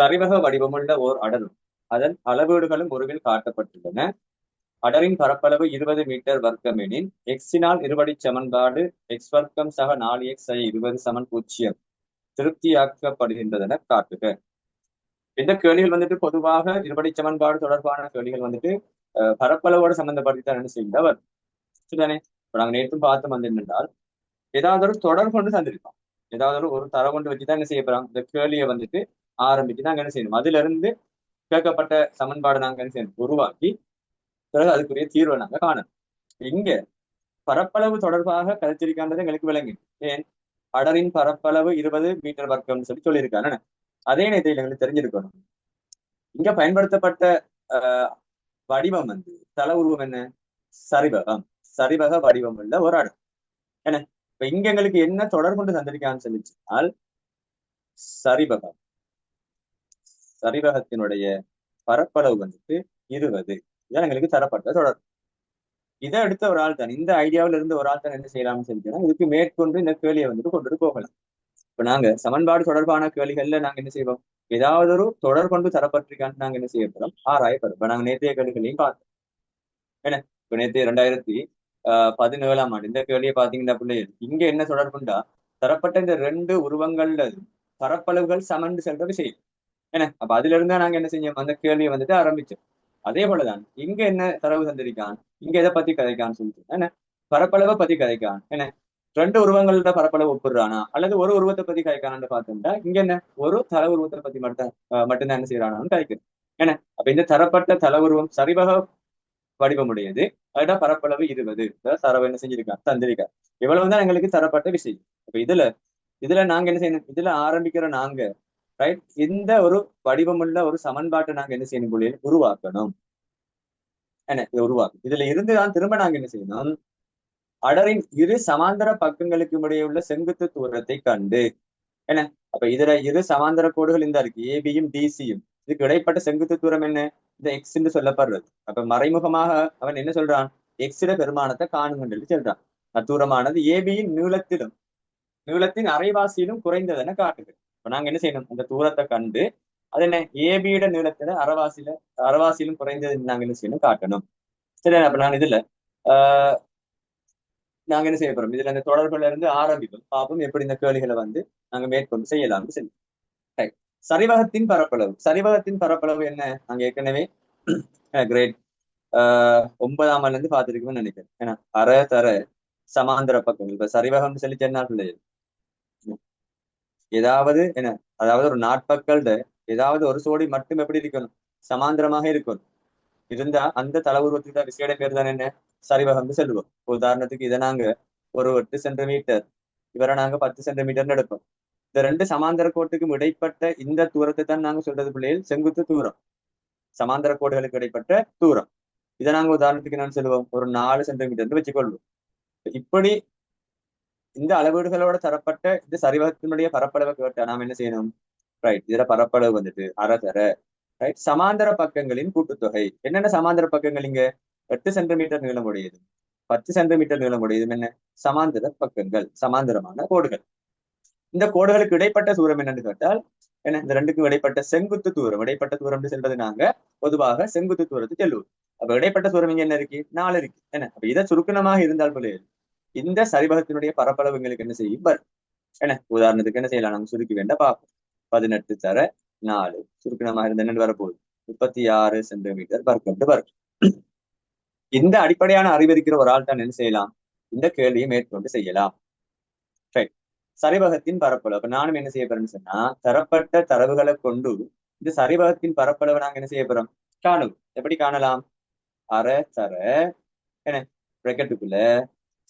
சரிவக வடிவமுள்ள ஓர் அடரும் அதன் அளவீடுகளும் உருவில் காட்டப்பட்டுள்ளன. அடரின் பரப்பளவு 20 மீட்டர் வர்க்கம் எனில் எக்ஸினால் இருபடிச் சமன்பாடு எக்ஸ் வர்க்கம் சக 4x 20 சமன் 0 திருப்தியாக்கப்படுகின்றதென காட்டுக. இந்த கேள்விகள் வந்துட்டு பொதுவாக இருபடிச் சமன்பாடு தொடர்பான கேள்விகள் வந்துட்டு பரப்பளவோடு சம்பந்தப்படுத்தித்தான் என்ன செய்கின்றவர் சரிதானே. இப்ப நாங்க நேற்றும் பார்த்து வந்து என்னென்றால் ஏதாவது ஒரு தொடர் கொண்டு தந்திருக்கோம். ஏதாவது ஒரு தரவு கொண்டு வச்சுதான் என்ன செய்ய போறோம், இந்த கேள்வியை வந்துட்டு ஆரம்பிச்சு நாங்க என்ன செய்யணும், அதுல இருந்து கேட்கப்பட்ட சமன்பாடு நாங்க என்ன செய்யணும், உருவாக்கி பிறகு அதுக்குரிய தீர்வை நாங்க காணணும். இங்க பரப்பளவு தொடர்பாக கருத்திருக்கின்றது எங்களுக்கு விளங்கு. ஏன் அடரின் பரப்பளவு 20 மீட்டர் வர்க்கம் சொல்லியிருக்காங்க. அதே நேரத்தில் எங்களுக்கு தெரிஞ்சிருக்கணும் இங்க பயன்படுத்தப்பட்ட வடிவம் வந்து தல உருவம் என்ன, சரிவகம். சரிவக வடிவம் உள்ள ஒரு அடம் என்ன. இப்ப இங்க எங்களுக்கு என்ன தொடர் கொண்டு தந்திருக்கான்னு சொல்லிச்சுனால் சரிவகம். சரிவகத்தினுடைய பரப்பளவு வந்துட்டு 20. இதான் எங்களுக்கு தரப்பட்ட தொடர். இதை எடுத்த ஒரு ஆள் தான், இந்த ஐடியாவில இருந்து ஒரு ஆள் தான் என்ன செய்யலாம்னு சொல்லிட்டோம்னா இதுக்கு மேற்கொண்டு இந்த கேள்வியை வந்துட்டு கொண்டுட்டு போகலாம். இப்ப நாங்க சமன்பாடு தொடர்பான கேள்விகள்ல நாங்க என்ன செய்வோம், ஏதாவது ஒரு தொடர் கொண்டு தரப்பட்டிருக்கான்னு நாங்க என்ன செய்ய போறோம், ஆராயப்படும். இப்ப நாங்க நேற்றைய கேள்விகளையும் பார்த்தோம் என்ன. இப்ப நேற்று 2017ஆம் ஆண்டு இந்த கேள்வியை பாத்தீங்கன்னா பிள்ளைகள் இங்க என்ன தொடர்புண்டா, தரப்பட்ட இந்த 2 உருவங்கள்ல பரப்பளவுகள் சமன் செல்ற விஷயம் என்ன. அப்ப அதுல இருந்தா நாங்க என்ன செஞ்சோம், அந்த கேள்வியை வந்துட்டு ஆரம்பிச்சோம். அதே போலதான் இங்க என்ன தரவு தந்திருக்கான், இங்க எதை பத்தி கதைக்கான்னு சொல்லிட்டு என்ன, பரப்பளவை பத்தி கதைக்கான் என்ன. 2 உருவங்களோட பரப்பளவு ஒப்புடுறானா அல்லது ஒரு உருவத்தை பத்தி கதைக்கானு பார்த்தோம்னா இங்க என்ன ஒரு தல உருவத்தை பத்தி மட்டும்தான் என்ன செய்யறானான்னு கதைக்கிறது என்ன. அப்ப இந்த தரப்பட்ட தல உருவம் சரிவக வடிவமுடையது, அதோட பரப்பளவு 20 தரவு என்ன செஞ்சிருக்கான், தந்திருக்கான். இவ்வளவுதான் எங்களுக்கு தரப்பட்ட விஷயம். அப்ப இதுல நாங்க என்ன செய்யணும், இதுல ஆரம்பிக்கிற நாங்க ரைட் இந்த ஒரு வடிவமுள்ள ஒரு சமன்பாட்டை நாங்க என்ன செய்யணும், போல உருவாக்கணும் என்ன. இதை உருவாக்கும் இதுல இருந்துதான் திரும்ப நாங்க என்ன செய்யணும், அடரின் இரு சமாந்தர பக்கங்களுக்கு இடையே உள்ள செங்குத்து தூரத்தை கண்டு என்ன. அப்ப இதுல இரு சமாந்தர கோடுகள் இந்த இருக்கு, ஏபியும் டிசியும். இதுக்கு இடைப்பட்ட செங்குத்து தூரம் என்ன, இந்த எக்ஸ் என்று சொல்லப்படுறது. அப்ப மறைமுகமாக அவன் என்ன சொல்றான், எக்ஸிட பெருமானத்தை காணுங்கள் சொல்றான். அத்தூரமானது ஏபியின் நீளத்தின் அரைவாசியிலும் குறைந்ததென காட்டுது. இப்ப நாங்க என்ன செய்யணும், அந்த தூரத்தை கண்டு அது என்ன ஏபியோட நீளத்துல அரைவாசியிலும் குறைந்தது நாங்க என்ன செய்யணும், காட்டணும். சரி. அப்ப நான் இதுல ஆஹ் நாங்க என்ன செய்ய போறோம், இதுல இந்த தொடர்கள்ல இருந்து ஆரம்பிக்கும் பார்ப்போம் எப்படி இந்த கேள்விகளை வந்து நாங்க மேற்கொண்டு செய்யலாம்னு சொல்லி. சரிவகத்தின் பரப்பளவு. சரிவகத்தின் பரப்பளவு என்ன, நாங்க ஏற்கனவே கிரேட் 9ஆம் ஆண்டுல இருந்து பார்த்துருக்கோம்னு நினைக்கிறேன். ஏன்னா அரை தர சமாந்தர பக்கங்கள். இப்ப சரிவகம் சொல்லி சொன்னா பிள்ளைகள் ஏதாவது என்ன, அதாவது ஒரு நாட்பக்கள்ட ஏதாவது ஒரு சோடி மட்டும் எப்படி இருக்கணும், சமாந்தரமாக இருக்கணும். இருந்தா அந்த தல உருவத்துக்கு தான் விசேட பேர் தான் என்ன, சரிவகம் செல்லுவோம். உதாரணத்துக்கு இதை நாங்க ஒரு 8 சென்டிமீட்டர், இவரை நாங்க 10 சென்டிமீட்டர்னு எடுப்போம். இந்த 2 சமாந்தர கோட்டுக்கும் இடைப்பட்ட இந்த தூரத்தை தான் நாங்க சொல்றது பிள்ளைகள் செங்குத்து தூரம். சமாந்தர கோடுகளுக்கு இடைப்பட்ட தூரம். இதை நாங்க உதாரணத்துக்கு என்னன்னு சொல்லுவோம், ஒரு 4 சென்டிமீட்டர் வச்சுக்கொள்வோம். இப்படி இந்த அளவீடுகளோட தரப்பட்ட இந்த சரிவகத்தினுடைய பரப்பளவை கேட்டா நாம் என்ன செய்யணும், ரைட் இதுல பரப்பளவு வந்துட்டு அரைதர ரைட் சமாந்தர பக்கங்களின் கூட்டுத்தொகை. என்னென்ன சமாந்தர பக்கங்கள் இங்க 8 சென்டிமீட்டர் நீளமுடையது 10 சென்டிமீட்டர் நீளமுடையது என்ன, சமாந்தர பக்கங்கள், சமாந்தரமான கோடுகள். இந்த கோடுகளுக்கு இடைப்பட்ட தூரம் என்னன்னு கேட்டால் என்ன, இந்த ரெண்டுக்கும் இடைப்பட்ட செங்குத்து தூரம். இடைப்பட்ட தூரம் செல்வது நாங்க பொதுவாக செங்குத்து தூரத்தை செல்லுவோம். அப்ப இடைப்பட்ட தூரம் இங்க என்ன இருக்கு, 4 இருக்கு என்ன. அப்ப இதை சுருக்கணமாக இருந்தால் போல இந்த சரிவகத்தினுடைய பரப்பளவு எங்களுக்கு என்ன செய்யும் வரும் என்ன. உதாரணத்துக்கு என்ன செய்யலாம், நம்ம சுருக்கி வேண்ட பார்ப்போம். 18 தர 4 சுருக்கணமாக இருந்த என்ன வரப்போகுது, 36 சென்டிமீட்டர் வர்க்கம் வரும். இந்த அடிப்படையான அறிவு இருக்கிற ஒரு ஆள் தான் என்ன செய்யலாம், இந்த கேள்வியை மேற்கொண்டு செய்யலாம். சரிவகத்தின் பரப்பளவு. அப்ப நானும் என்ன செய்ய போறேன்னு சொன்னா, தரப்பட்ட தரவுகளை கொண்டு இந்த சரிவகத்தின் பரப்பளவை நாங்க என்ன செய்ய போறோம், காணும். எப்படி காணலாம், அரை தர என்ன பிராக்கெட்டுக்குள்ள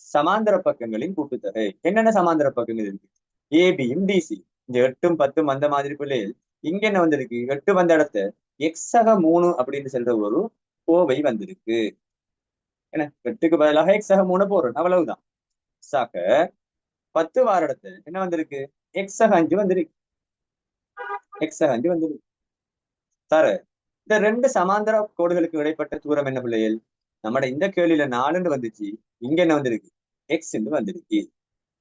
சமாந்தர பக்கங்களின் கூட்டுத்தொகை. என்னென்ன சமாந்தர பக்கங்கள் இருக்கு, ஏபியும் டிசி. இந்த 8ம் 10ம் அந்த மாதிரி பிள்ளைகள் இங்க என்ன வந்திருக்கு, 8 வந்த இடத்த எக்ஸக 3 அப்படின்னு சொல்ற ஒரு கோவை வந்திருக்கு என்ன. 8க்கு பதிலாக எக்ஸக 3 போடுறோம், அவ்வளவுதான். சக 10 வார இடத்துல என்ன வந்திருக்கு, எக்ஸக 5 வந்திருக்கு. எக்ஸக 5 வந்திருக்கு. தர இந்த 2 சமாந்தர கோடுகளுக்கு இடைப்பட்ட தூரம் என்ன பிள்ளைகள், நம்மட இந்த கேள்வியில 4 வந்துச்சு, இங்க என்ன வந்திருக்கு, எக்ஸ் வந்திருக்கு.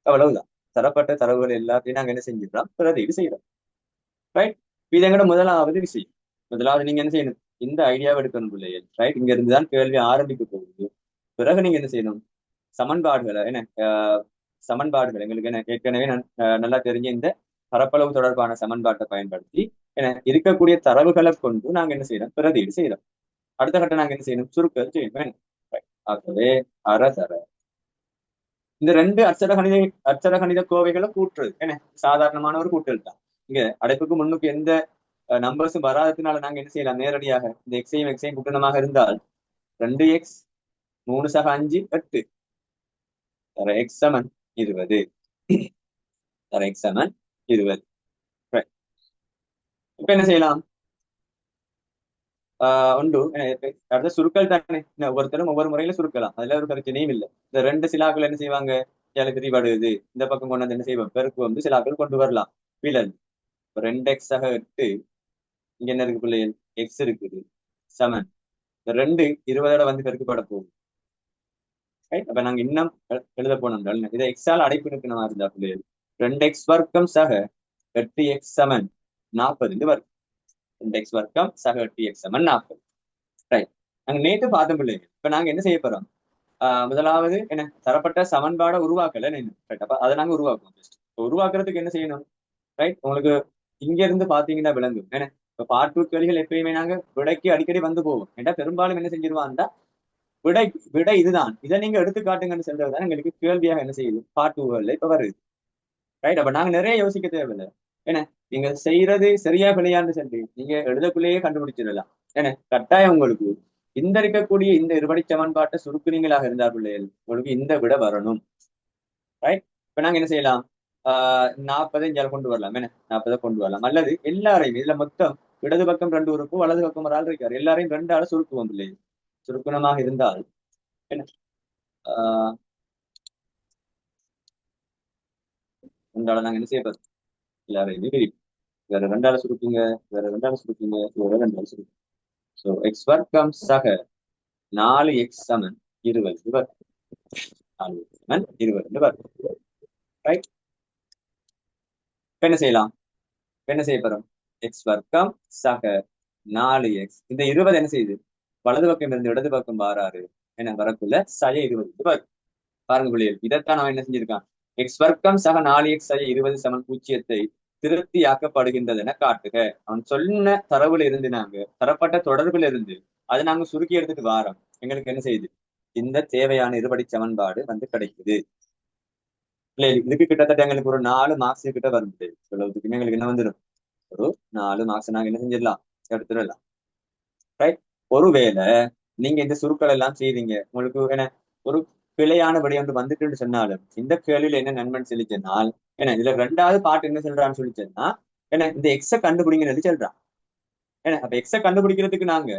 அவ்வளவுதான். தரப்பட்ட தரவுகள் எல்லாத்தையும் நாங்க என்ன செஞ்சிடலாம், பிரதியீடு செய்யறோம். ரைட். இது எங்கட முதலாவது விஷயம். முதலாவது நீங்க என்ன செய்யணும், இந்த ஐடியாவை எடுக்கணும் பிள்ளைகள். ரைட், இங்க இருந்துதான் கேள்வி ஆரம்பிக்க போகுது. பிறகு நீங்க என்ன செய்யணும், சமன்பாடுகளை என்ன சமன்பாடுகள் எங்களுக்கு என்ன ஏற்கனவே நல்லா தெரிஞ்ச இந்த பரப்பளவு தொடர்பான சமன்பாட்டை பயன்படுத்தி என்ன இருக்கக்கூடிய தரவுகளை கொண்டு நாங்க என்ன செய்யறோம், பிரதியீடு செய்யறோம். அடுத்த கட்டம் நாங்க என்ன செய்யணும், சுருக்கம் செய்யணும். ஆகவே அரசர இந்த ரெண்டு அச்சர கணித கோவைகளை கூட்டுறது என்ன சாதாரணமான ஒரு கூட்டல் தான். இங்க அடைப்புக்கு முன்னுக்கு எந்த நம்பர்ஸும் வராததுனால நாங்க என்ன செய்யலாம், நேரடியாக இந்த எக்ஸையும் கூட்டணமாக இருந்தால் 2x 3 சக 5 8 தர x சமன் 20 தர x சமன் 20. இப்ப என்ன செய்யலாம், உண்டு அடுத்த சுருக்கல் தானே, ஒவ்வொருத்தரும் ஒவ்வொரு முறையில சுருக்கலாம், அதுல ஒரு பிரச்சனையும் இல்லை. இந்த ரெண்டு சிலாக்கள் என்ன செய்வாங்க, எனக்கு பிரிபடுது இந்த பக்கம் கொண்டு வந்து என்ன செய்வோம், பெருக்கு வந்து சிலாக்கள் கொண்டு வரலாம். வீழல் 2x ஆக 8, இங்க என்ன இருக்கு பிள்ளைகள், எக்ஸ் இருக்குது சமன் இந்த 2 20 வந்து பெருக்கப்பட போகுது. அப்ப நாங்க இன்னும் எழுத போனோம், இதை எக்ஸால் அடைப்பு இருக்கணுமா இருந்தா பிள்ளைகள் 2x வர்க்கம் சக 8x சமன் 40 வரும். 2x வர்க்கம் சக 8x சமன் 40. ரைட், நாங்க நேற்று பார்த்தோம் பிள்ளைங்க. இப்ப நாங்க என்ன செய்ய போறோம், முதலாவது என்ன தரப்பட்ட சமன்பாடை உருவாக்கல ரைட். அப்ப அதை நாங்க உருவாக்குவோம். உருவாக்குறதுக்கு என்ன செய்யணும், ரைட், உங்களுக்கு இங்க இருந்து பாத்தீங்கன்னா விளங்கும். ஏன்னா இப்ப பாட்டு கேள்விகள் எப்பயுமே நாங்க விடைக்கு அடிக்கடி வந்து போவோம். ஏன்னா பெரும்பாலும் என்ன செஞ்சிருவான்டா, விடை விடை இதுதான், இதை நீங்க எடுத்து காட்டுங்கன்னு சொல்றதுதான் எங்களுக்கு கேள்வியாக என்ன செய்யுது பாட்டுகள்ல இப்ப வருது. ரைட், அப்ப நாங்க நிறைய யோசிக்க தேவையில்லை. ஏன்னா நீங்க செய்யறது சரியா பிள்ளையான்னு சொல்லி நீங்க எழுதக்குள்ளேயே கண்டுபிடிச்சிடலாம். ஏன்னா கட்டாயம் உங்களுக்கு இந்த இருக்கக்கூடிய இந்த இருபடி சமன்பாட்டை சுருக்குனீங்களாக இருந்தா பிள்ளைகள் உங்களுக்கு இந்த விட வரணும். ரைட், இப்ப நாங்க என்ன செய்யலாம், 40 இங்க கொண்டு வரலாம். என்ன 40 கொண்டு வரலாம், அல்லது எல்லாரையும் இதுல மொத்தம் இடது பக்கம் 2 உறுப்பு வலது பக்கம் ஒரு ஆள் இருக்காரு, எல்லாரையும் 2 ஆள் சுருக்குவோம் பிள்ளை. சுருக்குணமாக இருந்தால் என்ன, ஆஹ் 2 ஆளை நாங்க என்ன செய்ய போறோம், எல்லாரையுமே பிரிப்போம். வேற 2 ஆளை சுருக்குங்க, வேற 2 ஆளை சுருக்குங்க, வேற 2 ஆளை சுருக்குங்க. ஸோ எக்ஸ் வர்க்கம் சக 4x சமன் 20 வரும். 4x சமன் 20 வரும். ரைட், என்ன செய்யலாம், என்ன செய்ய போறோம், எக்ஸ் வர்க்கம் சக 4x, இந்த 20 என்ன செய்யுது, வலது பக்கம் இருந்து இடது பக்கம் வாராரு, என்ன வரக்குள்ள சய 20 வரும். பாருங்க பிள்ளைகள், இதைத்தான் அவன் என்ன செஞ்சிருக்கான், எக்ஸ் வர்க்கம் சக 4x சய 20 சமன் 0 திருப்தியாக்கப்படுகின்றது என காட்டுக. அவன் சொன்ன தரவுல இருந்து நாங்க தரப்பட்ட தொடர்புல இருந்து அதை நாங்க சுருக்கி எடுத்துட்டு வாரோம். எங்களுக்கு என்ன செய்யுது, இந்த தேவையான இருபடி சமன்பாடு வந்து கிடைக்குது. இல்லை இதுக்கு கிட்டத்தட்ட எங்களுக்கு ஒரு 4 மார்க்ஸ் கிட்ட வருது. இவ்வளவுக்குமே எங்களுக்கு என்ன வந்துடும், ஒரு 4 மார்க்ஸ் நாங்க என்ன செஞ்சிடலாம், எடுத்துடலாம். ரைட், ஒருவேளை நீங்க இந்த சுருக்கள் எல்லாம் செய்றீங்க, உங்களுக்கு என்ன ஒரு பிழையான விடை ஒன்று வந்துட்டுன்னு சொன்னாலும் இந்த கேள்வியில என்ன நண்பன் சொல்லி சொன்னால், ஏன்னா இதுல 2வது பாட்டு என்ன சொல்றான்னு சொல்லி சொன்னா, ஏன்னா இந்த எக்ஸ கண்டுபிடிங்கன்னு சொல்றான். ஏன்னா அப்ப எக்ஸ கண்டுபிடிக்கிறதுக்கு நாங்க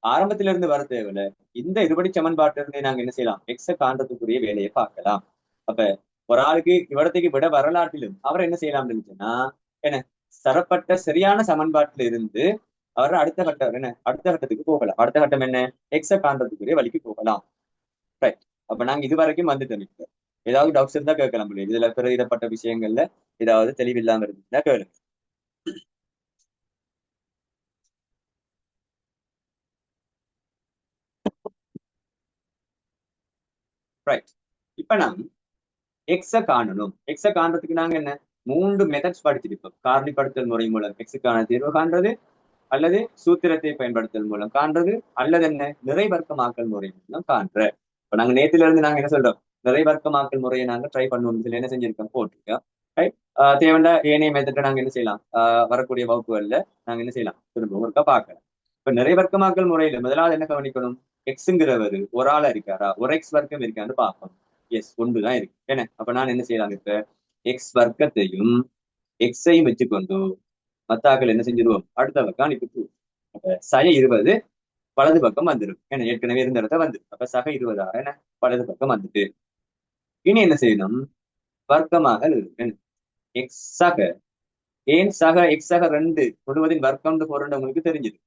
ஆரம்பத்தில இருந்து வர தேவையில்ல, இந்த இருபடி சமன்பாட்டில இருந்து நாங்க என்ன செய்யலாம், எக்ஸ காண்றதுக்குரிய வேலையை பார்க்கலாம். அப்ப ஒரு ஆளுக்கு இவ்விடத்துக்கு விட வரலாற்றிலும் அவர் என்ன செய்யலாம் சொன்னா, என்ன தரப்பட்ட சரியான சமன்பாட்டில இருந்து அவர் அடுத்த கட்டம் என்ன, அடுத்த கட்டத்துக்கு போகலாம். அடுத்த கட்டம் என்ன, எக்ஸ காண்றதுக்குரிய வழிக்கு போகலாம். ரைட், அப்ப நாங்க இது வரைக்கும் வந்துட்டோம். ஏதாவது டவுட்ஸ் இருந்தா கேட்கலாம் முடியும், இதுல பிறப்பிடப்பட்ட விஷயங்கள்ல ஏதாவது தெளிவில்லாம இருந்துச்சுன்னா கேளுங்க. ரைட், இப்ப நாங்க எக்ஸ காணணும். எக்ஸ காண்றதுக்கு நாங்க என்ன 3 மெத்தட்ஸ் படிச்சிருப்போம். காரணிப்படுத்தல் முறை மூலம் எக்ஸுக்கான தீர்வு காண்றது, அல்லது சூத்திரத்தை பயன்படுத்தல் மூலம் காண்றது, அல்லது என்ன நிறைவர்க்கமாக்கல் முறை மூலம் காண்ற. இப்ப நாங்க நேத்துல இருந்து நாங்க என்ன சொல்றோம், நிறைவர்க்கமாக்கல் முறையை நாங்க ட்ரை பண்ணுவோம், இதுல என்ன செஞ்சிருக்கோம் போட்டிருக்கோம். ரைட், தேவையான ஏனைய மெத்தட்டை நாங்க என்ன செய்யலாம், வரக்கூடிய வகுப்புகள்ல நாங்க என்ன செய்யலாம், திரும்ப ஒருக்கா பார்க்கலாம். இப்ப நிறைவர்க்கமாக்கல் முறையில முதலாவது என்ன கவனிக்கணும், எக்ஸுங்கிறவர் ஒரு ஆளா இருக்காரா, ஒரு எக்ஸ் வர்க்கம் இருக்கான்னு பார்க்கணும். எஸ், ஒன்றுதான் இருக்கு. என்ன அப்ப நான் என்ன செய்யலாம், இப்ப எக்ஸ் வர்க்கத்தையும் எக்ஸையும் வச்சுக்கொண்டு மத்தாக்கள் என்ன செஞ்சிருவோம், அடுத்த பக்கம் அனுப்பிடுவோம். அப்ப சய 20 வலது பக்கம் வந்துடும். ஏன்னா ஏற்கனவே இருந்த இடத்த வந்து அப்ப சக 20 என்ன வலது பக்கம் வந்துட்டு, இனி என்ன செய்யணும், வர்க்கமாக எக்ஸ் சக, ஏன் சக எக்ஸ் சக 2 முழுவதின் வர்க்கம் போடுறது உங்களுக்கு தெரிஞ்சது.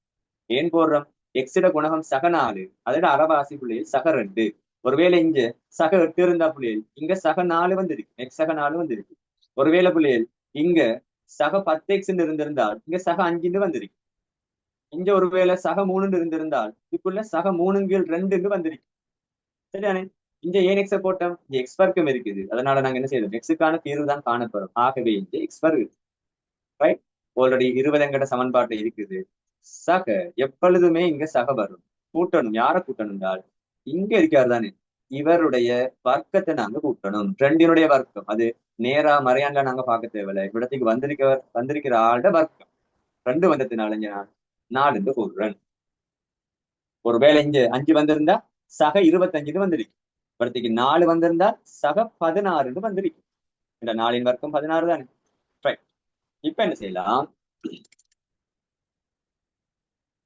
ஏன் போடுறோம், எக்ஸிட குணகம் சக 4, அதோட அறவாசி புள்ளியில் சக 2. ஒருவேளை இங்க சக 8 இருந்தா புள்ளியில் இங்க சக 4 வந்திருக்கு, எக்ஸ் சக 4 வந்திருக்கு. ஒருவேளை புள்ளியில் இங்க சக 10x இருந்திருந்தால் இங்க சக 5 வந்திருக்கு. இங்க ஒருவேளை சக 3 இருந்திருந்தால் இதுக்குள்ள சக 3/2 வந்திருக்கு. சரிதானே? இங்க ஏன் எக்ஸ போட்டோம்? இங்க எக்ஸ் வர்க்கம் இருக்குது. அதனால நாங்க என்ன செய்யறோம்? எக்ஸுக்கான தீர்வு தான் காணப்படும். ஆகவே இங்க எக்ஸ் வருது. ரைட்? ஆல்ரெடி 20 எங்கட சமன்பாட்டு இருக்குது. சக எப்பொழுதுமே இங்க சக வரும். கூட்டணும். யார கூட்டணும் என்றால் இங்க இருக்காரு தானே, இவருடைய வர்க்கத்தை நாங்க கூட்டணும். ரெண்டினுடைய வர்க்கம். அது நேரா மறையாண்டா நாங்க பார்க்க தேவையில்லை. இவ்விடத்துக்கு வந்திருக்கிற ஆளோட வர்க்கம் 2 வந்ததுனால நான் 4 கூடுறேன். ஒருவேளை இங்க 5 வந்திருந்தா சக 25 வந்திருக்கு. இவரத்துக்கு 4 வந்திருந்தா சக 16 வந்திருக்கு. இந்த 4 வர்க்கம் 16 தானே. ரைட். இப்ப என்ன செய்யலாம்?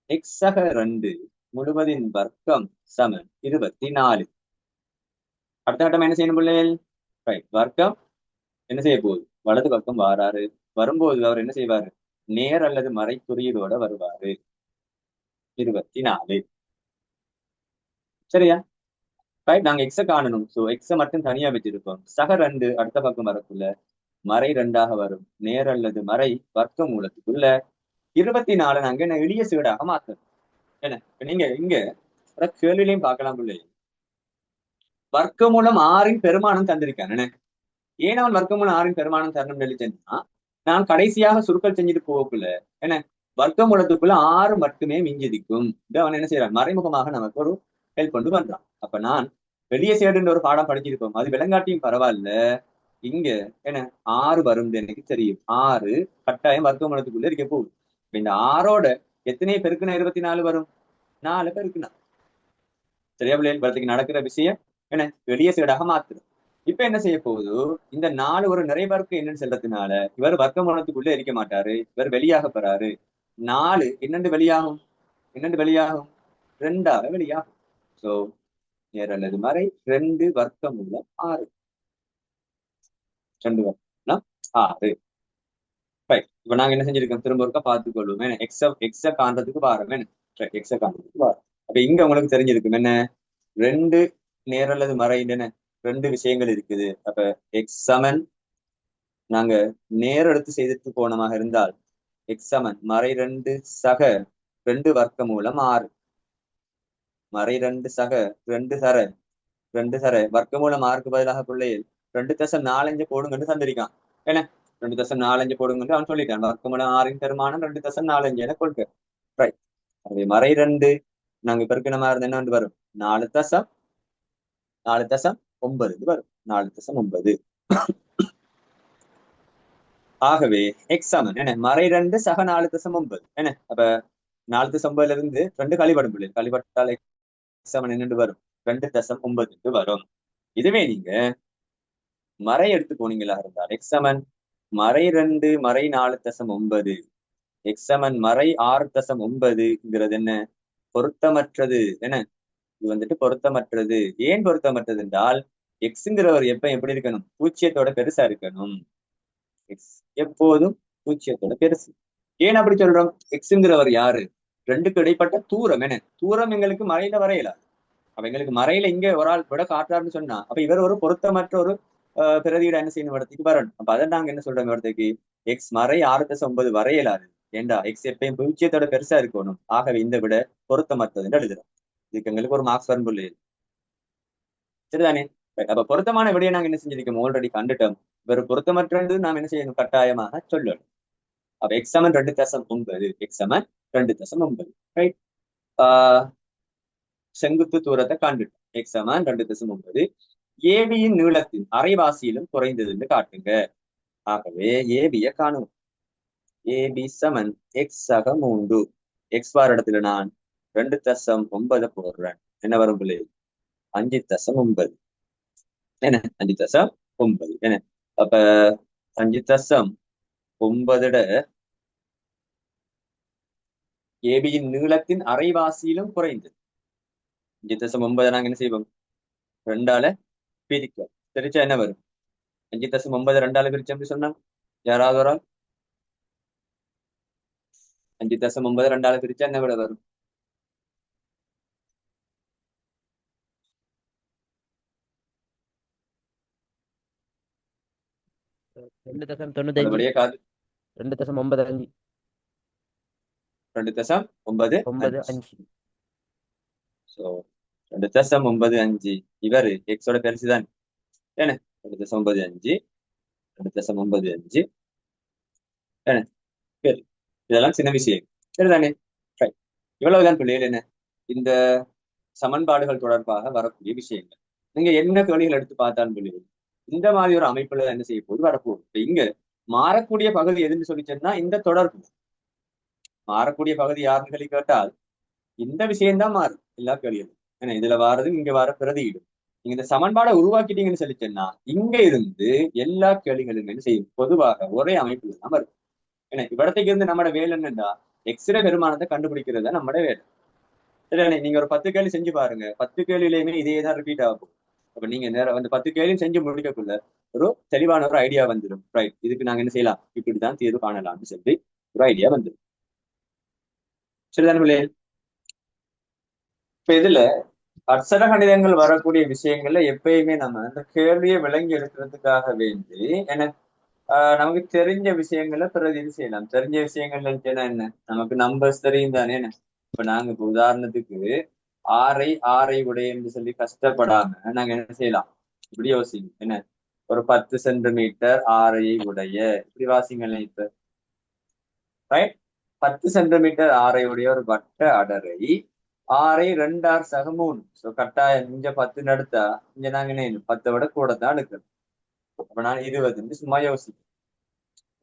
எக்ஸ் சக 2 முழுவதின் வர்க்கம் சமன் 24. அடுத்த கட்டம் என்ன செய்யணும் பிள்ளைகள்? ரைட். வர்க்கம் என்ன செய்ய போகுது? வலது பக்கம் வாராரு. வரும்போது அவர் என்ன செய்வாரு? நேர் அல்லது மறை குறியீடோட வருவாரு. 24. சரியா? ரைட். நாங்க எக்ஸ காணணும். சோ எக்ஸ மட்டும் தனியா வச்சிருக்கோம். சக 2 அடுத்த பக்கம் வரக்குள்ள மறை 2ஆக வரும். நேர் அல்லது மறை வர்க்க மூலத்துக்குள்ள 24 நாங்க என்ன எளிய சீடாக மாத்தணும். என்ன நீங்க இங்க கேள்வியிலையும் பார்க்கலாம் பிள்ளை. வர்க்க மூலம் 6 பெருமானம் தந்திருக்கான். என்ன ஏன் அவன் வர்க்க மூலம் 6 பெருமானம் தரணும் நினைச்சேன்னா, நான் கடைசியாக சுருக்கல் செஞ்சுட்டு போகக்குள்ள என்ன வர்க்க மூலத்துக்குள்ள 6 மட்டுமே மிஞ்சிதிக்கும். அவன் என்ன செய்யறான்? மறைமுகமாக நமக்கு ஒரு ஹெல்ப் கொண்டு பண்றான். அப்ப நான் வெளிய சேடுன்ற ஒரு பாடம் படிச்சிருக்கோம். அது விளங்காட்டியும் பரவாயில்ல. இங்க என்ன 6 வரும் எனக்கு தெரியும். 6 கட்டாயம் வர்க்க மூலத்துக்குள்ள இருக்க போகுது. இந்த 6ஓட எத்தனை பெருக்குனா 24 வரும்? 4 பெருக்குனா. சரியா பிள்ளைகள்? வரத்துக்கு நடக்கிற விஷயம் என்ன வெளிய சைடாக மாத்துது. இப்ப என்ன செய்ய போகுது? இந்த 4 ஒரு நிறைவர்க்கு என்னன்னு சொல்றதுனால இவர் வர்க்க மூலத்துக்குள்ள இருக்க மாட்டாரு. இவர் வெளியாக போறாரு. 4 என்னண்டு வெளியாகும்? 2ஆக வெளியாகும். சோ நேர் அல்லது மறை 2 வர்க்கம் உள்ள 6. 2 வர்க்கம் 6. ரைட். இப்ப நாங்க என்ன செஞ்சிருக்கோம்? திரும்ப ஒருக்கா பார்த்துக்கொள்வோம். எக்ஸ காண்றதுக்கு பாருங்க. எக்ஸ காண்றதுக்கு பாருங்க. அப்ப இங்க உங்களுக்கு தெரிஞ்சிருக்கும் என்ன? 2 நேர் அல்லது மறை என்ன 2 விஷயங்கள் இருக்குது. அப்ப எக்ஸ் சமன் நாங்க நேர் எடுத்து செய்துட்டு போனமாக இருந்தால் எக்ஸ் சமன் மறை 2 சக 2 வர்க்க மூலம் 6. மறை 2 சக 2 சர வர்க்க மூலம் 6க்கு பதிலாக பிள்ளைகள் 2.45 போடுங்கன்னு தந்திருக்கான். என்ன 2.45 போடுங்கன்னு அவன் சொல்லிட்டான். வர்க்க மூலம் 6 பெருமானம் 2.45 என கொள்க. ரைட். அதே மறை 2 நாங்க பெருக்கணமா இருந்த என்ன வரும்? 4.9 வரும். 4.9. ஆகவே எக்ஸ் சமன் என்ன மறை 2 சக 4.9 என்ன. அப்ப 4.9 இருந்து 2 கழிபடும் பிள்ளை. கழிபட்டால் எக்ஸ் சமன் என்னண்டு வரும்? 2.9 வரும். இதுவே நீங்க மறை எடுத்து போனீங்களா இருந்தால் எக்ஸ் சமன் மறை 2 மறை 4.9 எக்ஸ் சமன் மறை 6.9ங்கிறது என்ன? பொருத்தமற்றது. என்ன இது வந்துட்டு பொருத்தமற்றது. ஏன் பொருத்தமற்றது என்றால் எக்ஸுங்கிறவர் எப்படி இருக்கணும்? பூஜ்ஜியத்தோட பெருசா இருக்கணும். எக்ஸ் எப்போதும் பூஜ்ஜியத்தோட பெருசு. ஏன் அப்படி சொல்றோம்? எக்ஸுங்கிறவர் யாரு? 2க்கு இடைப்பட்ட தூரம். என்ன தூரம் எங்களுக்கு மறையில வரையல. அப்ப எங்களுக்கு மறையில இங்க ஒரு ஆள் விட காட்டுறாருன்னு சொன்னா அப்ப இவர் ஒரு பொருத்தமற்ற ஒரு பிரதியிட என்ன செய்யணும் இடத்துக்கு வரணும். அப்ப அதை நாங்க என்ன சொல்றோம் இடத்துக்கு? எக்ஸ் மறை 6.9 வரையலாது. ஏண்டா எக்ஸ் எப்பயும் பூஜ்ஜியத்தோட பெருசா இருக்கணும். ஆகவே இந்த விட பொருத்தமற்றதுன்னு எழுதுறோம். இதுக்கு எங்களுக்கு ஒரு மார்க்ஸ் வரும் பிள்ளை. சரிதானே? அப்ப பொருத்தமான விடையை நாங்க என்ன செஞ்சிருக்கோம்? ஆல்ரெடி கண்டுட்டோம். இவர் பொருத்தமற்றது நாம் என்ன செய்யணும்? கட்டாயமாக சொல்லணும். அப்ப எக்ஸ் சமன் 2.9 எக்ஸ் சமன் 2.9. ரைட். செங்குத்து தூரத்தை கண்டுட்டோம். எக்ஸ் சமன் 2.9 ஏபியின் நீளத்தின் அரைவாசியிலும் குறைந்தது என்று காட்டுங்க. ஆகவே ஏபிய காணும். ஏபி சமன் எக்ஸ் சக 3. எக்ஸ் வார இடத்துல நான் 2.9 போடுறேன். என்ன வரும் பிள்ளை? 5.9. என்ன 5.9 என்ன. அப்ப 5.9 ஏபியின் நீளத்தின் அரைவாசியிலும் குறைந்தது. 5.9 நாங்க என்ன செய்வோம்? 2ஆல பிரிக்கும். தெரிச்சா என்ன வரும்? 5.9 2ஆல பிரிச்சு எப்படி சொன்னா? யாராவது ஒரு ஆள் 5.9 2ஆல பிரிச்சா என்ன விட வரும்? 2.95. அதுபடியே காது 2.95. 2.95. 95. ஸோ 2.95 இவர் எக்ஸோட பெருசுதான் என்ன 2.95 2.95 என்ன சரி இதெல்லாம் சின்ன விஷயம் சரிதானே ரைட் இவ்வளவுதான் பிள்ளைகள் என்ன இந்த சமன்பாடுகள் தொடர்பாக வரக்கூடிய விஷயங்கள் நீங்க என்ன கேள்விகள் எடுத்து பார்த்தாலும் பிள்ளைகள் இந்த மாதிரி ஒரு அமைப்புல என்ன செய்ய போது வரப்போகுது இப்ப இங்க மாறக்கூடிய பகுதி எதுன்னு சொல்லிச்சேன்னா இந்த தொடர்பு மாறக்கூடிய பகுதி யாருன்னு சொல்லி கேட்டால் இந்த விஷயம்தான் மாறும் எல்லா கேள்விகளும் ஏன்னா இதுல வாரது இங்க வர பிரதியிடும் நீங்க இந்த சமன்பாடை உருவாக்கிட்டீங்கன்னு சொல்லிச்சேன்னா இங்க இருந்து எல்லா கேள்விகளும் என்ன செய்யும் பொதுவாக ஒரே அமைப்புல தான் வரும் ஏன்னா இவ்விடத்துக்கு இருந்து நம்மட வேலை என்னன்னா எக்ஸ்ரே பெருமானத்தை கண்டுபிடிக்கிறது தான் நம்மட வேலை சரி நீங்க ஒரு 10 கேள்வி செஞ்சு பாருங்க 10 கேள்வியிலையுமே இதே தான் ரிப்பீட் ஆகும் அப்ப நீங்க நேரம் அந்த 10 கேள்வியும் செஞ்சு முடிக்கக்குள்ள ஒரு தெளிவான ஒரு ஐடியா வந்துடும் ரைட் இதுக்கு நாங்க என்ன செய்யலாம் இப்படிதான் தீர்வு காணலாம்னு சொல்லி ஒரு ஐடியா வந்துடும் சரிதானே பிள்ளைகள் இப்ப இதுல அட்சர கணிதங்கள் வரக்கூடிய விஷயங்கள்ல எப்பயுமே நம்ம அந்த கேள்வியை விளங்கி எடுக்கிறதுக்காக வேண்டி எனக்கு நமக்கு தெரிஞ்ச விஷயங்களை பிறகு இது செய்யலாம் தெரிஞ்ச விஷயங்கள்ல என்ன நமக்கு நம்பர்ஸ் தெரியும் தானே என்ன இப்ப நாங்க இப்ப உதாரணத்துக்கு ஆரை உடைய என்று சொல்லி கஷ்டப்படாம நாங்க என்ன செய்யலாம் இப்படி யோசிங்க என்ன ஒரு 10 சென்டிமீட்டர் ஆரையை உடைய இப்படி வாசிங்களேன் இப்ப ரைட் 10 சென்டிமீட்டர் ஆரையுடைய ஒரு வட்ட அடரை 6 2 6 3 ஸோ கட்டாயம் இங்க 10 எடுத்தா இங்க நாங்க என்ன 10 விட கூட தான் எடுக்கணும் அப்ப நான் 20 சும்மா யோசிக்கிறேன்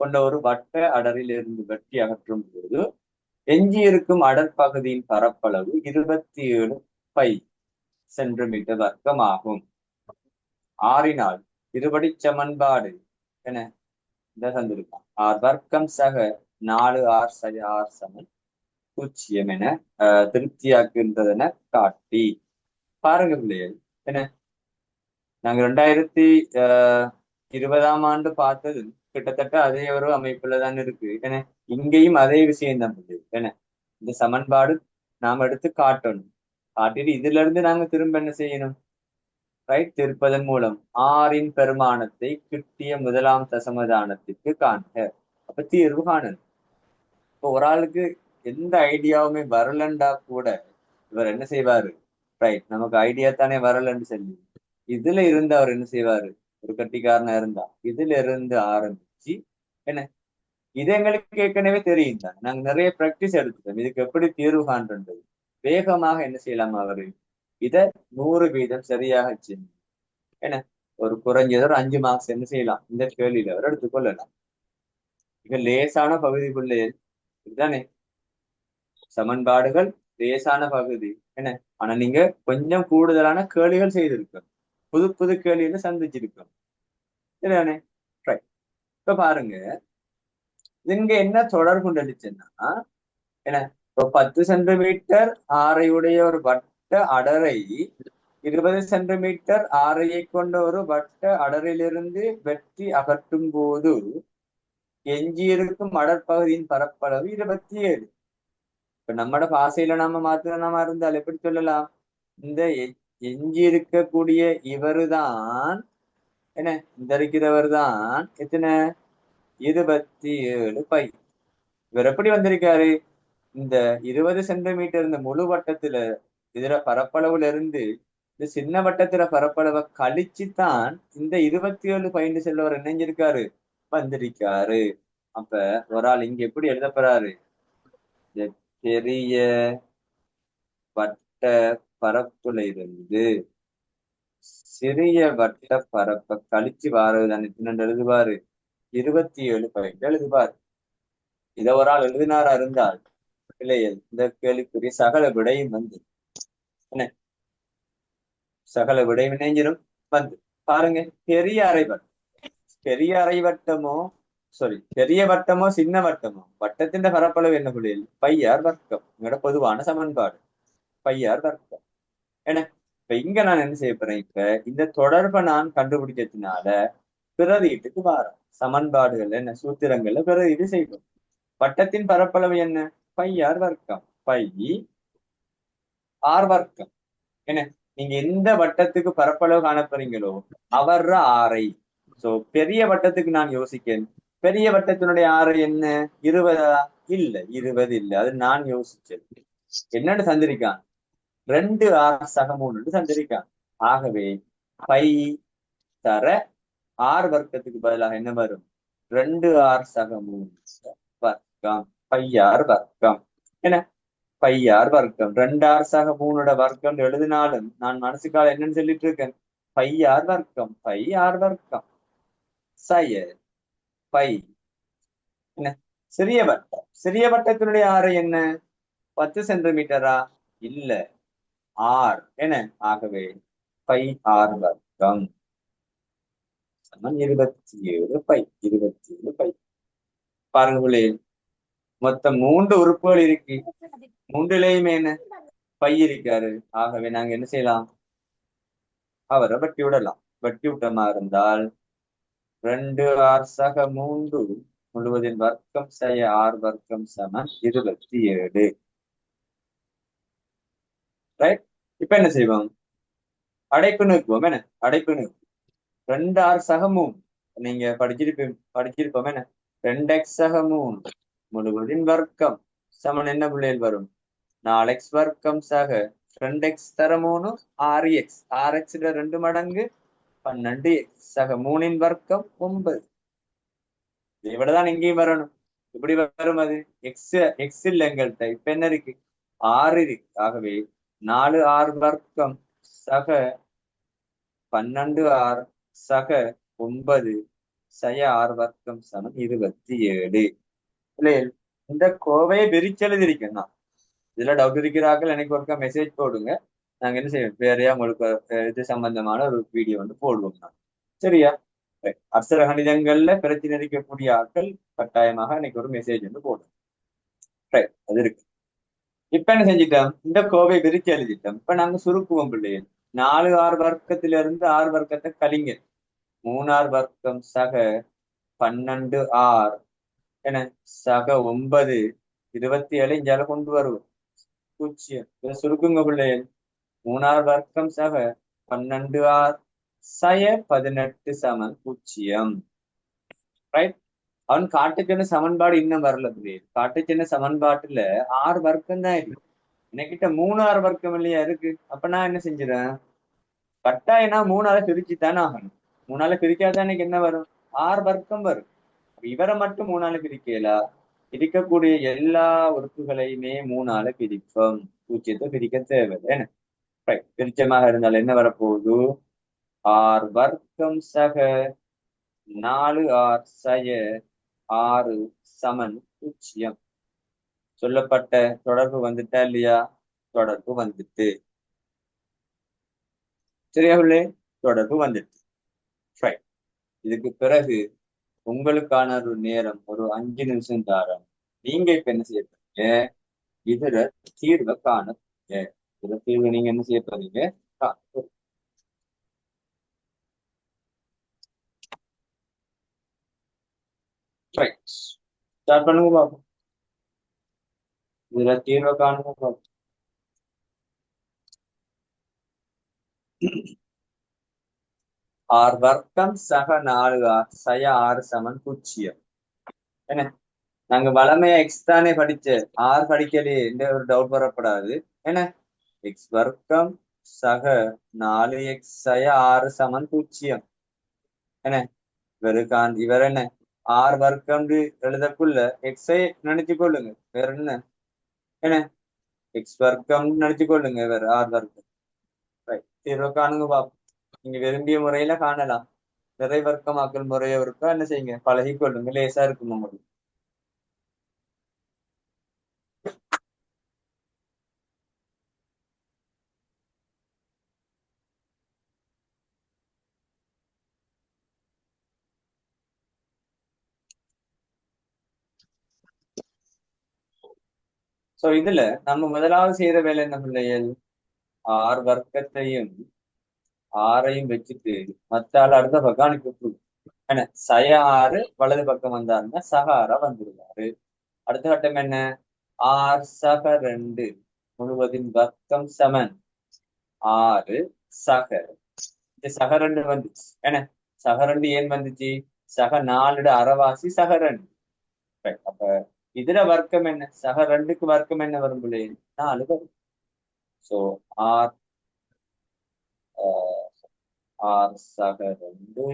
கொண்ட ஒரு வட்ட அடரில் இருந்து வெட்டி அகற்றும் போது எஞ்சி இருக்கும் அடற்பகுதியின் பரப்பளவு 27 பை சென்டிமீட்டர் வர்க்கமாகும் ஆறினால் இருபடி சமன்பாடு என இந்த தந்திருக்கான் ஆர் வர்க்கம் சக 4r சமன் 0 என திருப்தியாக்குகின்றதென காட்டி பாருங்க பிள்ளைகள் என்ன நாங்க 2020ஆம் ஆண்டு பார்த்தது கிட்டத்தட்ட அதே ஒரு அமைப்புல தான் இருக்கு ஏன்னா இங்கேயும் அதே விஷயம் தான் பிள்ளைகள் என்ன இந்த சமன்பாடு நாம எடுத்து காட்டணும் காட்டிட்டு இதுல இருந்து நாங்க திரும்ப என்ன செய்யணும் ரைட் திருப்பதன் மூலம் ஆறின் பெருமானத்தை கிட்டிய முதலாம் தசமதானத்திற்கு காண்க அப்ப தீர்வு காணணும் இப்போ ஒரு ஆளுக்கு எந்த ஐடியாவுமே வரலண்டா கூட இவர் என்ன செய்வாரு ரைட் நமக்கு ஐடியா தானே வரலன்னு சொல்லி இதுல இருந்து அவர் என்ன செய்வாரு ஒரு கட்டிக்காரனா இருந்தா இதுல இருந்து ஆரம்பிச்சு என்ன இது எங்களுக்கு ஏற்கனவே தெரியும் தான் நாங்க நிறைய பிராக்டிஸ் எடுத்துட்டோம் இதுக்கு எப்படி தீர்வு காண்றது வேகமாக என்ன செய்யலாம் அவரு இத 100% சரியாக செய்யணும் என்ன ஒரு குறைஞ்சது ஒரு 5 மார்க்ஸ் என்ன செய்யலாம் இந்த கேள்வியில அவர் எடுத்துக்கொள்ளலாம் மிக லேசான பகுதிக்குள்ளே இதுதானே சமன்பாடுகள் லேசான பகுதி என்ன ஆனா நீங்க கொஞ்சம் கூடுதலான கேள்விகள் செய்திருக்கோம் புது புது கேள்விகளை சந்திச்சிருக்கோம் சரிதானே ரைட் இப்ப பாருங்க இங்க என்ன தொடர்புண்டுச்சுன்னா என்ன இப்போ 10 சென்டிமீட்டர் ஆரையுடைய ஒரு வட்ட அடரை 20 சென்டிமீட்டர் ஆரையை கொண்ட ஒரு வட்ட அடரிலிருந்து வெட்டி அகற்றும் போது எஞ்சியிருக்கும் அடற்பகுதியின் பரப்பளவு 27 இப்ப நம்மட பாசையில நாம மாத்திரமா இருந்தால் எப்படி சொல்லலாம் இந்த எஞ்சி இருக்கக்கூடிய இவருதான் என்ன இந்த இருக்கிறவர் தான் எத்தனை 27 பை இவர் எப்படி வந்திருக்காரு இந்த 20 சென்டிமீட்டர் இந்த முழு வட்டத்துல இதுல பரப்பளவுல இருந்து இந்த சின்ன வட்டத்துல பரப்பளவை கழிச்சுதான் இந்த 27 பைண்டு செல்வர் இணைஞ்சிருக்காரு வந்திருக்காரு அப்ப ஒரு ஆள் இங்க எப்படி எழுத போறாரு இந்த பெரிய வட்ட பரப்புல இருந்து சிறிய வட்ட பரப்பை கழிச்சு வாரதுதான் எத்தனை எழுதுவாரு 27 பைண்டு எழுதுவார் இதை ஒரு ஆள் எழுதினாரா இருந்தால் பிள்ளைகள் இந்த கேள்விக்குரிய சகல விடையும் வந்து என்ன சகல விடையும் இணைஞ்சிடும் வந்து பாருங்க பெரிய அரைவட்டமோ பெரிய வட்டமோ சின்ன வட்டமோ வட்டத்தின் பரப்பளவு என்ன பிள்ளைகள் பையார் வர்க்கம் என்னோட பொதுவான சமன்பாடு பையார் வர்க்கம் என்ன இப்ப இங்க நான் என்ன செய்ய போறேன் இப்ப இந்த தொடர்பை நான் கண்டுபிடிச்சதுனால பிரதியீட்டுக்கு வாரம் சமன்பாடுகள் என்ன சூத்திரங்கள்ல பிரதியீடு செய்வோம் வட்டத்தின் பரப்பளவு என்ன பையார் வர்க்கம் பை ஆர் வர்க்கம் என்ன நீங்க எந்த வட்டத்துக்கு பரப்பளவு காணப்படுறீங்களோ அவர் ஆரை சோ பெரிய வட்டத்துக்கு நான் யோசிக்கேன் பெரிய வட்டத்தினுடைய ஆறு என்ன? 20 இல்ல, 20 இல்ல. அது நான் யோசிச்சது. என்னன்னு தந்திருக்கான்? 2r சக 3 தந்திருக்கான். ஆகவே பை தர r வர்க்கத்துக்கு பதிலாக என்ன வரும்? 2r சக 3 வர்க்கம் πr வர்க்கம். என்ன? πr வர்க்கம் 2r சக 3 வர்க்கம் எழுதினாலும் நான் மனசுக்கால என்னன்னு சொல்லிட்டு இருக்கேன்? πr வர்க்கம் πr வர்க்கம் சய பை. என்ன? சிறிய வட்டம். சிறிய வட்டத்தினுடைய ஆறு என்ன? 10 சென்டிமீட்டரா? இல்ல, ஆர். என்ன? ஆகவே பை ஆர் வர்க்கம் சமம் 27 பை. 27 பை. பாருங்க பிள்ளை, மொத்தம் 3 உறுப்புகள் இருக்கு. 3லயுமே என்ன? பை இருக்காரு. ஆகவே நாங்க என்ன செய்யலாம்? அவரை வெட்டி விடலாம். வெட்டி விட்டமா இருந்தால் 2r சக 3 முழுவதின் வர்க்கம் செய்ய ஆர் வர்க்கம் சமம் 27. ரைட். இப்ப என்ன செய்வோம்? அடைப்பு நிற்குவோம். என்ன? அடைப்பு நிற்கும். 2r சக 3 நீங்க படிச்சிருப்போம். என்ன? 2x சக 3 முழுவதின் வர்க்கம் சமன் என்ன பிள்ளைகள் வரும்? 4x வர்க்கம் சக 2x தர 3 6x. 6x 2 மடங்கு 12x சக 3 வர்க்கம் 9. இவ்வளவுதான் இங்கேயும் வரணும். இப்படி வரும். அது எக்ஸ் இல்ல எங்கள்கிட்ட. இப்ப என்ன இருக்கு? 6 இருக்கு. ஆகவே 4r வர்க்கம் சக 12r சக 9 சய ஆர் வர்க்கம் சமம் 27. இல்லையா? இந்த கோவையை விரிச்செழுதிருக்கேன். இதுல டவுட் இருக்கிறார்கள் எனக்கு ஒருக்கா மெசேஜ் போடுங்க. நாங்க என்ன செய்வோம்? வேறையா உங்களுக்கு இது சம்பந்தமான ஒரு வீடியோ வந்து போடுவோம் நான். சரியா? அக்ஷர கணிதங்கள்ல பிரச்சனை இருக்கக்கூடிய ஆட்கள் கட்டாயமாக எனக்கு ஒரு மெசேஜ் வந்து போடும். அது இருக்கு. இப்ப என்ன செஞ்சிட்டோம்? இந்த கோவை விரிச்சு எழுதிட்டோம். இப்ப நாங்க சுருக்குவோம் பிள்ளைகள். 4r வர்க்கத்திலிருந்து r வர்க்கத்தை கழிங்க. 3r வர்க்கம் சக 12r என சக 9 27 இஞ்சால கொண்டு வருவோம். 0. இதை சுருக்குங்க பிள்ளைகள். 3r வர்க்கம் சக 12r சய 18 சமன் 0. ரைட். அவன் காட்டுச்சின்ன சமன்பாடு இன்னும் வரல பிள்ளைகள். காட்டுச்சின்ன சமன்பாட்டுல 6 வர்க்கம் தான் இருக்கு. என்கிட்ட 3r வர்க்கம் இல்லையா இருக்கு. அப்ப நான் என்ன செஞ்சிடறேன்? கட்டாயம்னா 3ஆல பிரிச்சுத்தானே ஆகணும். 3ஆல பிரிக்காதான் எனக்கு என்ன வரும்? 6 வர்க்கம் வரும். இவரை மட்டும் 3ஆல பிரிக்கலா? பிரிக்கக்கூடிய எல்லா உறுப்புகளையுமே 3ஆல பிரிப்போம். 0 பிரிக்க தேவையில்லை. பிரிச்சமாக இருந்தால் என்ன வரப்போகுது? r வர்க்கம் சக 4r சய 6 சமன் 0. சொல்லப்பட்ட தொடர்பு வந்துட்டா இல்லையா? தொடர்பு வந்துட்டு. சரியா பிள்ளை? தொடர்பு வந்துட்டு. இதுக்கு பிறகு உங்களுக்கான ஒரு நேரம் ஒரு 5 நிமிஷம் தாரம். நீங்க இப்ப என்ன செய்ய போறீங்க? இதுல தீர்வை காண போறீங்க. இதுல தீர்வை நீங்க என்ன செய்ய போறீங்க? ஸ்டார்ட் பண்ணுங்க பாப்போம். இதுல தீர்வை காணுங்க பாப்போம். ஆர் வர்க்கம் சக 4r சய 6 சமன் 0. என்ன? நாங்க வளமையா எக்ஸ் தானே படிச்சு ஆர் படிக்கலையே எந்த ஒரு டவுட் வரப்படாது. என்ன? எக்ஸ் வர்க்கம் சக 4x சய 6 சமன் 0. என்ன? இவர் என்ன? ஆர் வர்க்கம் எழுதக்குள்ள எக்ஸை நினைச்சு கொள்ளுங்க. வேற என்ன? என்ன? எக்ஸ் வர்க்கம் நினைச்சு கொள்ளுங்க. வேற ஆர் வர்க்கம். தீர்வை காணுங்க பாப்போம். நீங்க விரும்பிய முறையில காணலாம். நிறை வர்க்கமாக்கல் முறையை இருக்கா என்ன செய்யுங்க? பழகி கொள்ளுங்க. லேசா இருக்கும் உங்களுக்கு. சோ இதுல நம்ம முதலாவது செய்யற வேலை என்ன பிள்ளைகள்? ஆர் வர்க்கத்தையும் ஆரையும் வச்சுட்டு மத்த ஆள் அடுத்த பக்கம் அனுப்பி விட்டுருவோம். என்ன? சய 6 வலது பக்கம் வந்தாருன்னா சக 6 வந்துருவாரு. அடுத்த கட்டம் என்ன? ஆர் சக 2 முழுவதின் வர்க்கம் சமன் 6 சக. இந்த சக 2 வந்துச்சு. என்ன? சக 2 ஏன் வந்துச்சு? சக 4 அரைவாசி சக 2. அப்ப இதுல வர்க்கம் என்ன? சக 2க்கு வர்க்கம் என்ன வரும் பிள்ளை? 4 வரும். சோ ஆர் ஆர் சக 2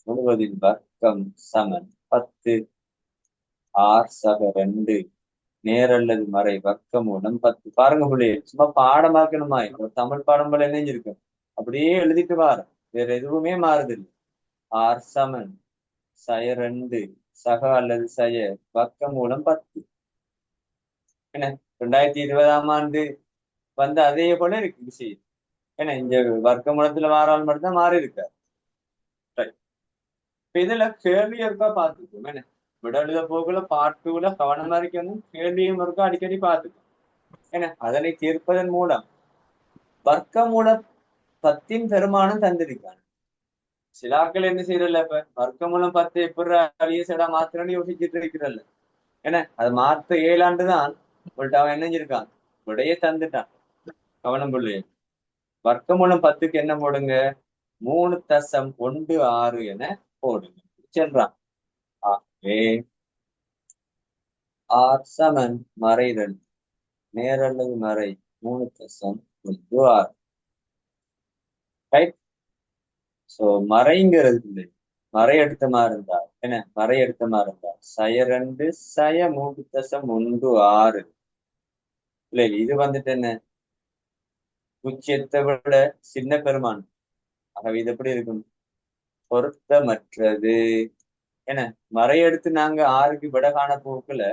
முழுவதின் வர்க்கம் சமன் 10. ஆர் சக 2 நேரல்லது மறை வர்க்கமூலம் 10. பாருங்க பிள்ளை, சும்மா பாடமாக்கணுமா? ஒரு தமிழ் பாடம் போல என்ன இருக்கும், அப்படியே எழுதிட்டு வார, வேற எதுவுமே மாறுதில்லை. ஆர் சமன் சய 2 சக அல்லது சய வர்க்கமூலம் 10. என்ன 2020ஆம் ஆண்டு வந்து அதே போல இருக்கு விஷயம். ஏன்னா இந்த வர்க்கமூலத்துல வாரால் மட்டும்தான் மாறி இருக்காரு. இப்ப இதுல கேள்வி இருக்கா பாத்துக்கோங்க. என்ன விட எழுத போக்குல பாட்டுல கவனமா இருக்கணும், கேள்வியும் இருக்கா அடிக்கடி பார்த்துக்கணும். ஏன்னா அதனை தீர்ப்பதன் மூலம் வர்க்கமூல 10 பெருமானம் தந்திருக்காங்க. சிலாக்கள் என்ன செய்யறல, இப்ப வர்க்கமூலம் 10 எப்படி அழிய சடா மாத்திரன்னு யோசிச்சுட்டு இருக்கிறல்ல. ஏன்னா அது மாத்த 7 ஆண்டுதான் உங்கள்ட்ட அவன் என்ன செஞ்சிருக்கான், விடையே தந்துட்டான். கவனம் பிள்ளை, வர்க்கமூலம் 10க்கு என்ன போடுங்க? 3.16 என போடுங்க சென்றான். ஆகவே ஆர் சமன் மறை 2 நேரல்லது மறை 3.16. ரைட். சோ மறைங்கிறது இல்லை, மறை எடுத்தமா இருந்தா என்ன, மறை எடுத்தமா இருந்தா சய 2 சய 3.16. இல்லை இது வந்துட்டு என்ன, பூஜ்ஜியத்தை விட சின்ன பெருமானம். ஆகவே இது எப்படி இருக்கும்? பொருத்தமற்றது. என்ன மறை எடுத்து நாங்க 6க்கு விட காண போக்குல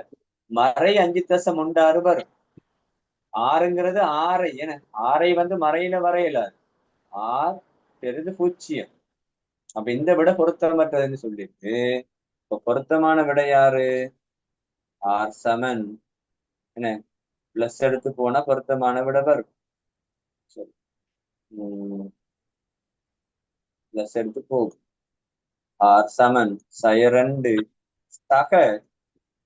மறை 5.16 வரும். 6ங்கிறது 6 என 6 வந்து மறையில வரையல, 6 பெரிது பூஜ்ஜியம். அப்ப இந்த விட பொருத்தமற்றதுன்னு சொல்லிட்டு இப்ப பொருத்தமான விட யாரு? ஆர் சமன் என்ன பிளஸ் எடுத்து போனா பொருத்தமான விட வரும். பிளஸ் எடுத்து போகும். ஆர் சமன் சய 2 சக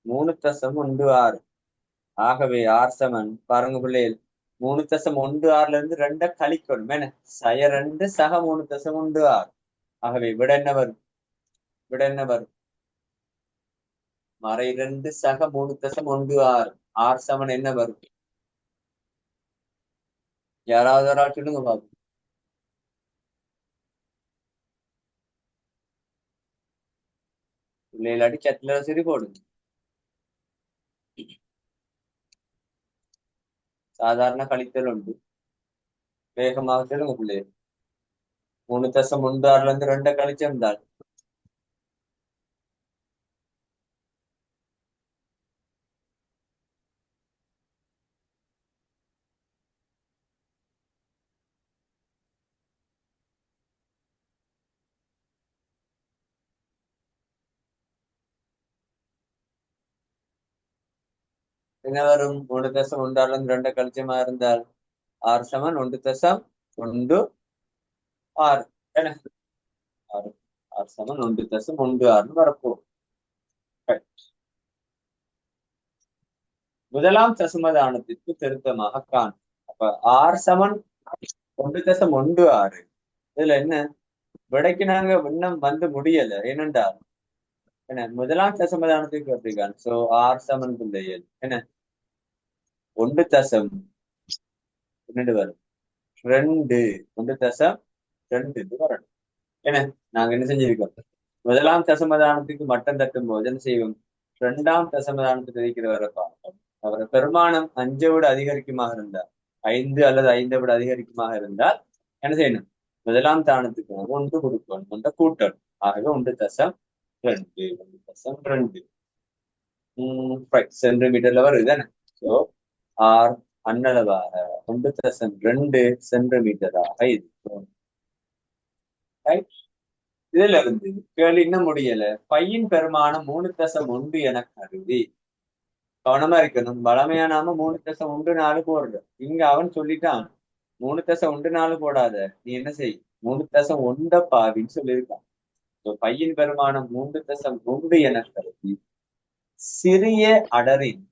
3.16. ஆகவே ஆர் சமன் பாருங்க பிள்ளைகள், 3.16 இருந்து 2 கழிக்கணும். என்ன சய 2 சக 3.16. ஆகவே விட என்ன வரும்? விட என்ன வரும்? மறை 2 சக 3.16. ஆர் சமன் என்ன வரும்? யாராவது ஒரு ஆள் சொல்லுங்க பாப்போம். பிள்ளைகள் சட்டில சரி போடுங்க. சாதாரண கழித்தல் உண்டு, வேகமாக சொல்லுங்க பிள்ளைகள். 3.16 இருந்து 2 கழிச்சிருந்தால் என்ன வரும்? 3.16 இருந்து 2 கழிச்சமா இருந்தால் ஆர் சமன் 1.16. என்ன ஆறு ஆர் சமன் 1.16 வரப்போம். முதலாம் தசமதானத்திற்கு திருத்தமாக காண். அப்ப ஆர் சமன் 1.16. இதுல என்ன விடைக்கு நாங்க இன்னும் வந்து முடியல. ஏனென்றால் என்ன முதலாம் தசமதானத்துக்கு அப்படிக்கான். சோ ஆர் சமன் பிள்ளைகள் என்ன 1.2 வரும். 2 1.2 வரணும். என்ன நாங்க என்ன செஞ்சிருக்கோம், முதலாம் தசமதானத்துக்கு மட்டம் தட்டும் போது என்ன செய்வோம், 2ஆம் தசமதானத்துக்கு இருக்கிற வர பார்ப்போம். அவரை பெருமானம் 5 விட அதிகரிக்குமாக இருந்தால், 5 அல்லது 5 விட அதிகரிக்குமாக இருந்தால் என்ன செய்யணும், முதலாம் தானத்துக்கு 1 கொடுக்கணும், 1 கூட்டணும். ஆகவே 1.2 1.2 சென்டிமீட்டர்ல வருது. சோ ஆர் அன்னளவாக 1.2 சென்டிமீட்டராக இருக்கும். இதுல இருந்து கேள்வி இன்னும் முடியல. பையின் பெருமானம் 3.1 என கருதி, கவனமா இருக்கணும். பழமையா நாம 3.14 போடுறோம். இங்க அவன் சொல்லிட்டான் 3.14 போடாத, நீ என்ன செய் 3.1 பாவின்னு சொல்லியிருக்கான். பையின் பெருமானம் 3.1 என கருதி சிறிய அடரின்